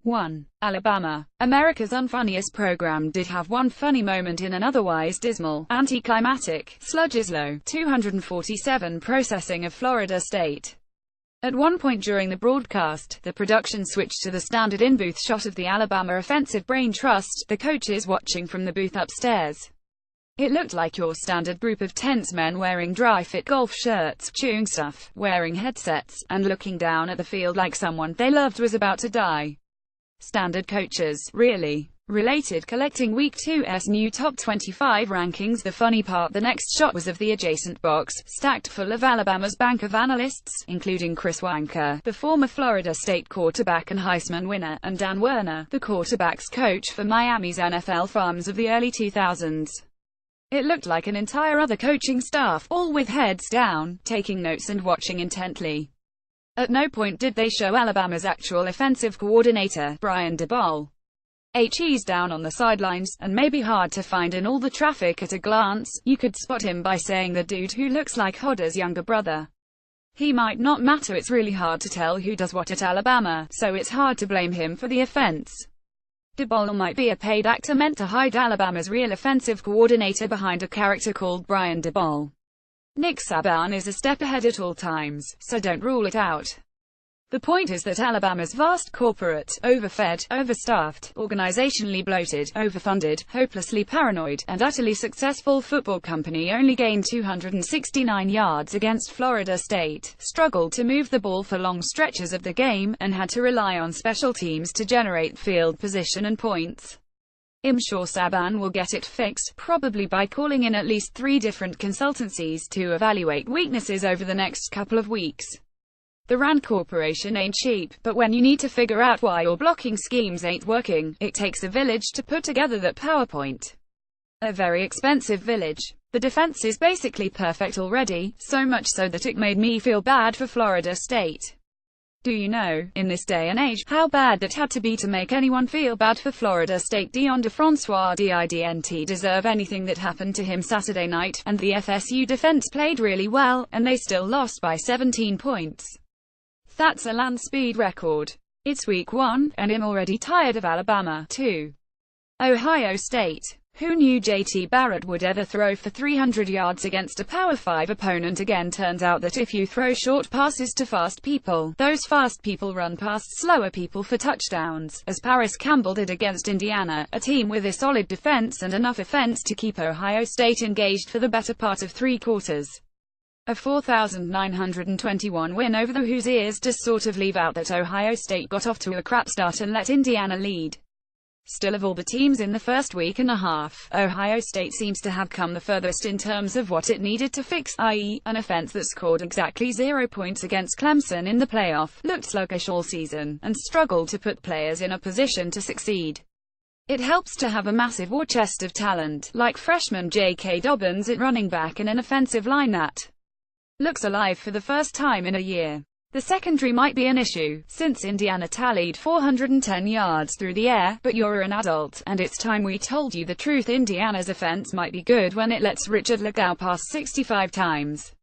1. Alabama. America's Unfunniest program did have one funny moment in an otherwise dismal, anticlimactic, sludge-slow, 247 processing of Florida State. At one point during the broadcast, the production switched to the standard in-booth shot of the Alabama Offensive Brain Trust, the coaches watching from the booth upstairs. It looked like your standard group of tense men wearing dry-fit golf shirts, chewing stuff, wearing headsets, and looking down at the field like someone they loved was about to die. Standard coaches, really. Related, collecting Week 2's new top 25 rankings. The funny part, the next shot was of the adjacent box, stacked full of Alabama's bank of analysts, including Chris Wanker, the former Florida State quarterback and Heisman winner, and Dan Werner, the quarterback's coach for Miami's NFL Farms of the early 2000s. It looked like an entire other coaching staff, all with heads down, taking notes and watching intently. At no point did they show Alabama's actual offensive coordinator, Brian Daboll. He's down on the sidelines, and maybe hard to find in all the traffic at a glance. You could spot him by saying the dude who looks like Hodder's younger brother. He might not matter, it's really hard to tell who does what at Alabama, so it's hard to blame him for the offense. Daboll might be a paid actor meant to hide Alabama's real offensive coordinator behind a character called Brian Daboll. Nick Saban is a step ahead at all times, so don't rule it out. The point is that Alabama's vast corporate, overfed, overstaffed, organizationally bloated, overfunded, hopelessly paranoid, and utterly successful football company only gained 269 yards against Florida State, struggled to move the ball for long stretches of the game, and had to rely on special teams to generate field position and points. I'm sure Saban will get it fixed, probably by calling in at least 3 different consultancies to evaluate weaknesses over the next couple of weeks. The Rand Corporation ain't cheap, but when you need to figure out why your blocking schemes ain't working, it takes a village to put together that PowerPoint. A very expensive village. The defense is basically perfect already, so much so that it made me feel bad for Florida State. Do you know, in this day and age, how bad that had to be to make anyone feel bad for Florida State? Deon DeFrancois didn't deserve anything that happened to him Saturday night, and the FSU defense played really well, and they still lost by 17 points. That's a land speed record. It's week 1, and I'm already tired of Alabama. 2. Ohio State. Who knew JT Barrett would ever throw for 300 yards against a Power 5 opponent again? Turns out that if you throw short passes to fast people, those fast people run past slower people for touchdowns, as Paris Campbell did against Indiana, a team with a solid defense and enough offense to keep Ohio State engaged for the better part of 3 quarters. A 4,921 win over the Hoosiers does sort of leave out that Ohio State got off to a crap start and let Indiana lead. Still, of all the teams in the first week and a half, Ohio State seems to have come the furthest in terms of what it needed to fix, i.e., an offense that scored exactly 0 points against Clemson in the playoff, looked sluggish all season, and struggled to put players in a position to succeed. It helps to have a massive war chest of talent, like freshman J.K. Dobbins at running back and an offensive line that looks alive for the first time in a year. The secondary might be an issue, since Indiana tallied 410 yards through the air, but you're an adult, and it's time we told you the truth. Indiana's offense might be good when it lets Richard Legault pass 65 times.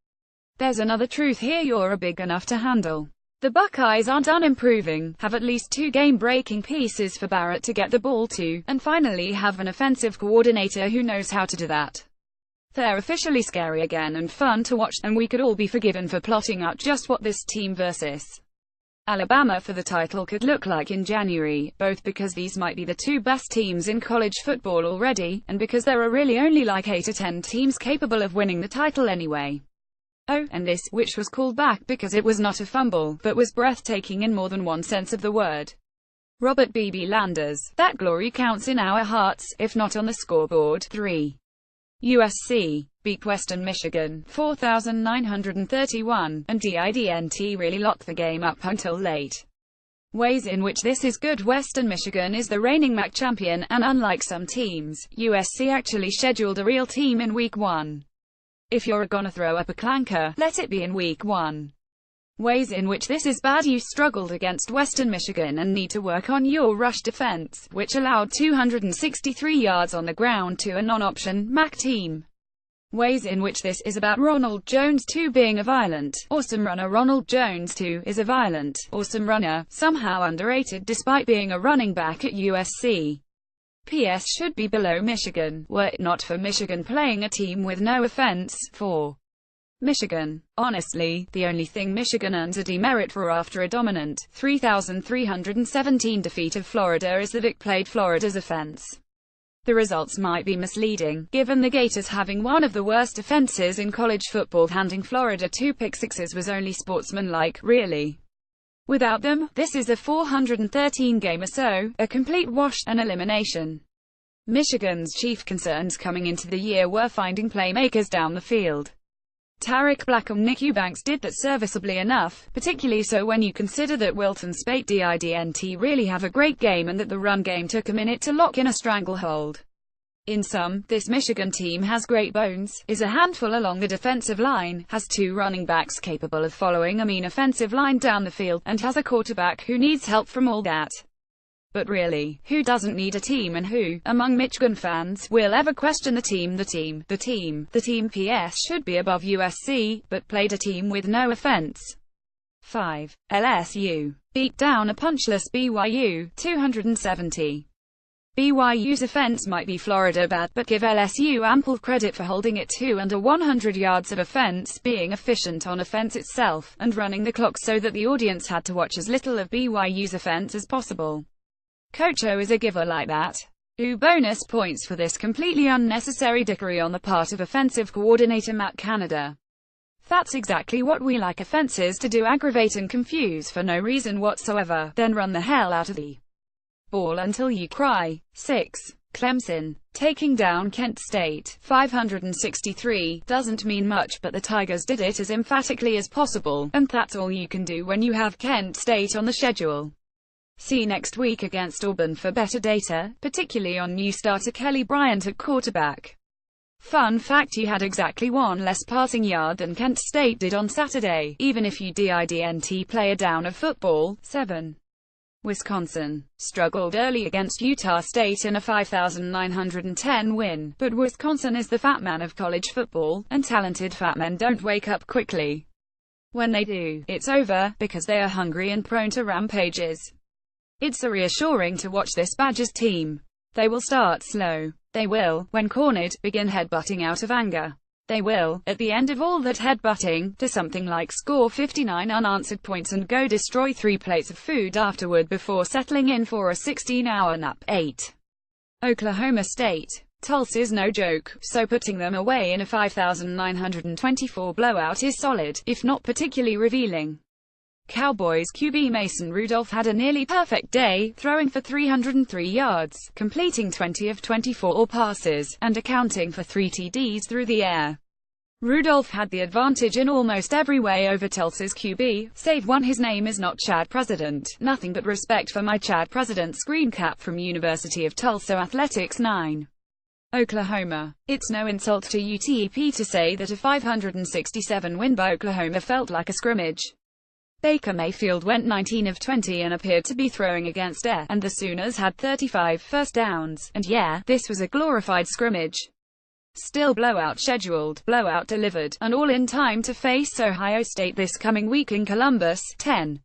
There's another truth here: you're big enough to handle. The Buckeyes aren't done improving, have at least 2 game-breaking pieces for Barrett to get the ball to, and finally have an offensive coordinator who knows how to do that. They're officially scary again and fun to watch, and we could all be forgiven for plotting out just what this team versus Alabama for the title could look like in January, both because these might be the 2 best teams in college football already, and because there are really only like 8 or 10 teams capable of winning the title anyway. Oh, and this, which was called back because it was not a fumble, but was breathtaking in more than one sense of the word. Robert B.B. Landers. That glory counts in our hearts, if not on the scoreboard. 3. USC beat Western Michigan 4,931, and didn't really lock the game up until late. Ways in which this is good: Western Michigan is the reigning MAC champion, and unlike some teams, USC actually scheduled a real team in week 1. If you're gonna throw up a clanker, let it be in week 1. Ways in which this is bad: you struggled against Western Michigan and need to work on your rush defense, which allowed 263 yards on the ground to a non-option MAC team. Ways in which this is about Ronald Jones 2 being a violent, awesome runner. Ronald Jones 2 is a violent, awesome runner, somehow underrated despite being a running back at USC. PS should be below Michigan, were it not for Michigan playing a team with no offense for Michigan. Honestly, the only thing Michigan earns a demerit for after a dominant 3,317 defeat of Florida is that it played Florida's offense. The results might be misleading, given the Gators having one of the worst offenses in college football. Handing Florida 2 pick-sixes was only sportsmanlike, really. Without them, this is a 413 game or so, a complete wash, an elimination. Michigan's chief concerns coming into the year were finding playmakers down the field. Tarik Black and Nick Eubanks did that serviceably enough, particularly so when you consider that Wilton Speight didn't really have a great game and that the run game took a minute to lock in a stranglehold. In sum, this Michigan team has great bones, is a handful along the defensive line, has 2 running backs capable of following a mean offensive line down the field, and has a quarterback who needs help from all that. But really, who doesn't need a team, and who, among Michigan fans, will ever question the team? The team PS should be above USC, but played a team with no offense. 5. LSU beat down a punchless BYU, 270. BYU's offense might be Florida bad, but give LSU ample credit for holding it to under 100 yards of offense, being efficient on offense itself, and running the clock so that the audience had to watch as little of BYU's offense as possible. Coach O is a giver like that. Bonus points for this completely unnecessary dickery on the part of offensive coordinator Matt Canada. That's exactly what we like offenses to do: aggravate and confuse for no reason whatsoever, then run the hell out of the ball until you cry. 6. Clemson taking down Kent State, 563, doesn't mean much, but the Tigers did it as emphatically as possible, and that's all you can do when you have Kent State on the schedule. See next week against Auburn for better data, particularly on new starter Kelly Bryant at quarterback. Fun fact: you had exactly 1 less passing yard than Kent State did on Saturday, even if you didn't play a down of football. 7. Wisconsin struggled early against Utah State in a 5,910 win, but Wisconsin is the fat man of college football, and talented fat men don't wake up quickly. When they do, it's over, because they are hungry and prone to rampages. It's reassuring to watch this Badgers team. They will start slow. They will, when cornered, begin headbutting out of anger. They will, at the end of all that headbutting, do something like score 59 unanswered points and go destroy 3 plates of food afterward before settling in for a 16-hour nap. 8. Oklahoma State. Tulsa's no joke, so putting them away in a 5,924 blowout is solid, if not particularly revealing. Cowboys QB Mason Rudolph had a nearly perfect day, throwing for 303 yards, completing 20 of 24 passes, and accounting for 3 TDs through the air. Rudolph had the advantage in almost every way over Tulsa's QB, save one. His name is not Chad President. Nothing but respect for my Chad President screen cap from University of Tulsa Athletics. 9. Oklahoma. It's no insult to UTEP to say that a 567 win by Oklahoma felt like a scrimmage. Baker Mayfield went 19 of 20 and appeared to be throwing against air, and the Sooners had 35 first downs, and yeah, this was a glorified scrimmage. Still blowout scheduled, blowout delivered, and all in time to face Ohio State this coming week in Columbus. 10.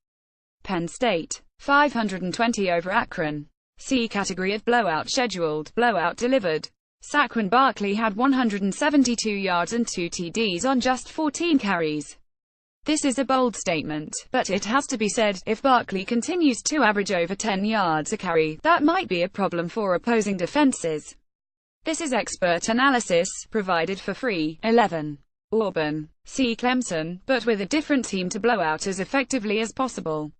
Penn State. 520 over Akron. C category of blowout scheduled, blowout delivered. Saquon Barkley had 172 yards and 2 TDs on just 14 carries. This is a bold statement, but it has to be said, if Barkley continues to average over 10 yards a carry, that might be a problem for opposing defenses. This is expert analysis, provided for free. 11. Auburn. See Clemson, but with a different team to blow out as effectively as possible.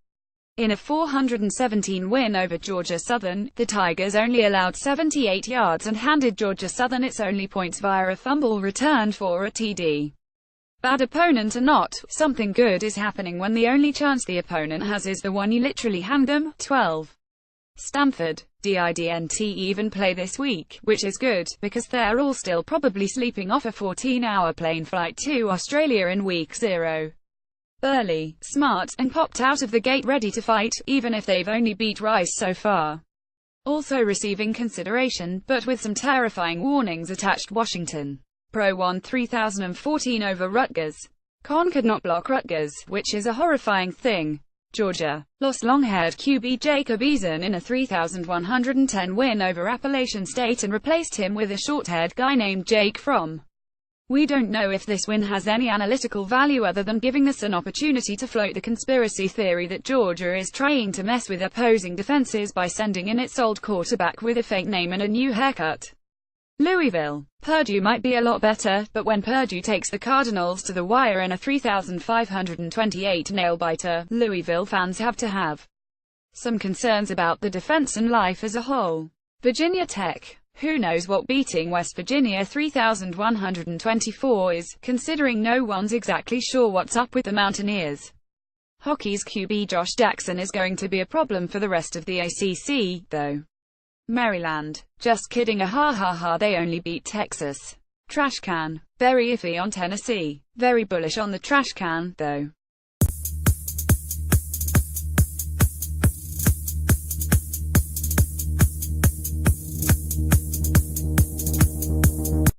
In a 417 win over Georgia Southern, the Tigers only allowed 78 yards and handed Georgia Southern its only points via a fumble returned for a TD. Bad opponent or not, something good is happening when the only chance the opponent has is the one you literally hand them. 12. Stanford. Didn't even play this week, which is good, because they're all still probably sleeping off a 14-hour plane flight to Australia in week 0. Early, smart, and popped out of the gate ready to fight, even if they've only beat Rice so far. Also receiving consideration, but with some terrifying warnings attached. Washington. Pro won 3014 over Rutgers. Con could not block Rutgers, which is a horrifying thing. Georgia lost long-haired QB Jacob Eason in a 3,110 win over Appalachian State and replaced him with a short-haired guy named Jake Fromm. We don't know if this win has any analytical value other than giving us an opportunity to float the conspiracy theory that Georgia is trying to mess with opposing defenses by sending in its old quarterback with a fake name and a new haircut. Louisville. Purdue might be a lot better, but when Purdue takes the Cardinals to the wire in a 3,528 nail-biter, Louisville fans have to have some concerns about the defense and life as a whole. Virginia Tech. Who knows what beating West Virginia 3,124 is, considering no one's exactly sure what's up with the Mountaineers. Hockey's QB Josh Jackson is going to be a problem for the rest of the ACC, though. Maryland. Just kidding, ha ha ha, they only beat Texas. Trash can. Very iffy on Tennessee. Very bullish on the trash can, though.